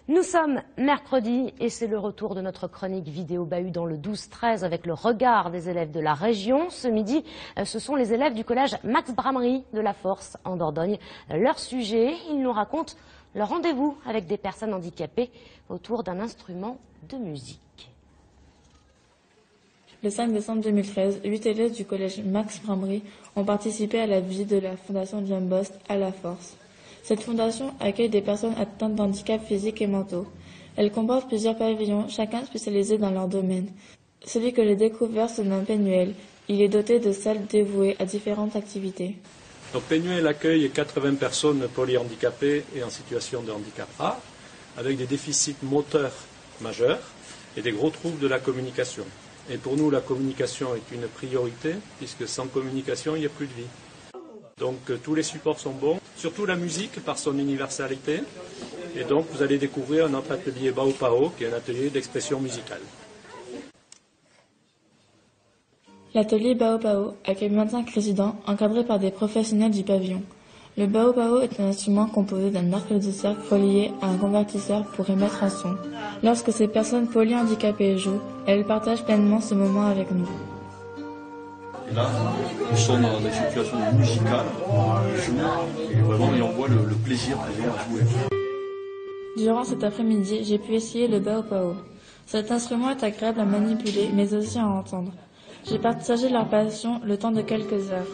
Nous sommes mercredi et c'est le retour de notre chronique vidéo Bahut dans le 12-13 avec le regard des élèves de la région. Ce midi, ce sont les élèves du collège Max Bramery de la Force en Dordogne. Leur sujet, ils nous racontent leur rendez-vous avec des personnes handicapées autour d'un instrument de musique. Le 5 décembre 2013, 8 élèves du collège Max Bramery ont participé à la visite de la fondation John Bost à la Force. Cette fondation accueille des personnes atteintes d'handicap physiques et mentaux. Elle comporte plusieurs pavillons, chacun spécialisé dans leur domaine. Celui que j'ai découvert se nomme Pénuel. Il est doté de salles dévouées à différentes activités. Donc Pénuel accueille 80 personnes polyhandicapées et en situation de handicap A, avec des déficits moteurs majeurs et des gros troubles de la communication. Et pour nous, la communication est une priorité, puisque sans communication, il n'y a plus de vie. Donc tous les supports sont bons, surtout la musique par son universalité. Et donc vous allez découvrir notre atelier Bao Pao, qui est un atelier d'expression musicale. L'atelier Bao Pao accueille 25 résidents encadrés par des professionnels du pavillon. Le Bao Pao est un instrument composé d'un arc de cercle relié à un convertisseur pour émettre un son. Lorsque ces personnes polyhandicapées jouent, elles partagent pleinement ce moment avec nous. Et là, nous sommes dans des situations musicales, et vraiment on voit le plaisir qu'ils ont à jouer. Durant cet après-midi, j'ai pu essayer le Bao Pao. Cet instrument est agréable à manipuler, mais aussi à entendre. J'ai partagé leur passion le temps de quelques heures.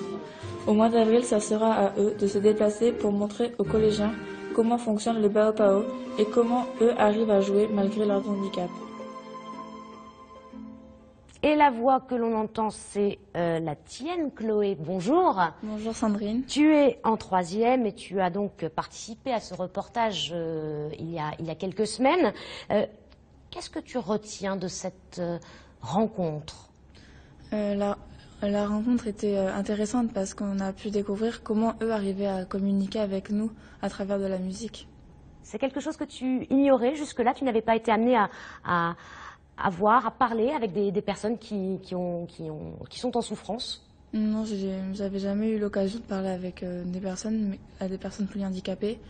Au mois d'avril, ça sera à eux de se déplacer pour montrer aux collégiens comment fonctionne le Bao Pao et comment eux arrivent à jouer malgré leur handicap. Et la voix que l'on entend, c'est la tienne, Chloé. Bonjour. Bonjour Sandrine. Tu es en 3e et tu as donc participé à ce reportage il y a quelques semaines. Qu'est-ce que tu retiens de cette rencontre ? La rencontre était intéressante parce qu'on a pu découvrir comment eux arrivaient à communiquer avec nous à travers de la musique. C'est quelque chose que tu ignorais jusque-là, tu n'avais pas été amené à voir, à parler avec des personnes qui sont en souffrance? Non, j'avais jamais eu l'occasion de parler avec des personnes polyhandicapées.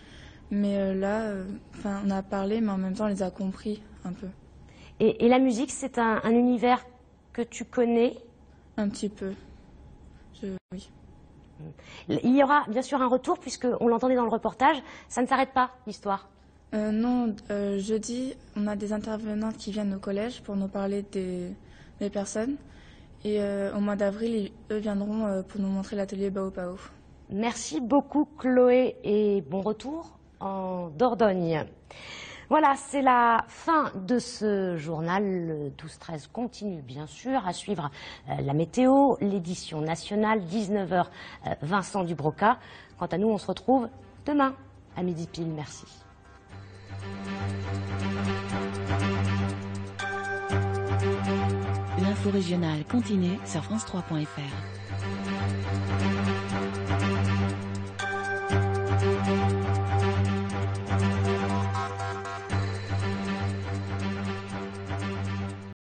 Mais là, on a parlé, mais en même temps, on les a compris un peu. Et la musique, c'est un univers que tu connais? Un petit peu. Oui. Il y aura bien sûr un retour, puisqu'on l'entendait dans le reportage. Ça ne s'arrête pas, l'histoire? Non, jeudi, on a des intervenantes qui viennent au collège pour nous parler des personnes. Et au mois d'avril, eux viendront pour nous montrer l'atelier Bao Pao. Merci beaucoup, Chloé, et bon retour en Dordogne. Voilà, c'est la fin de ce journal. Le 12-13 continue, bien sûr, à suivre la météo, l'édition nationale, 19h, Vincent Dubroca. Quant à nous, on se retrouve demain à midi pile. Merci. L'info régionale continue sur France3.fr.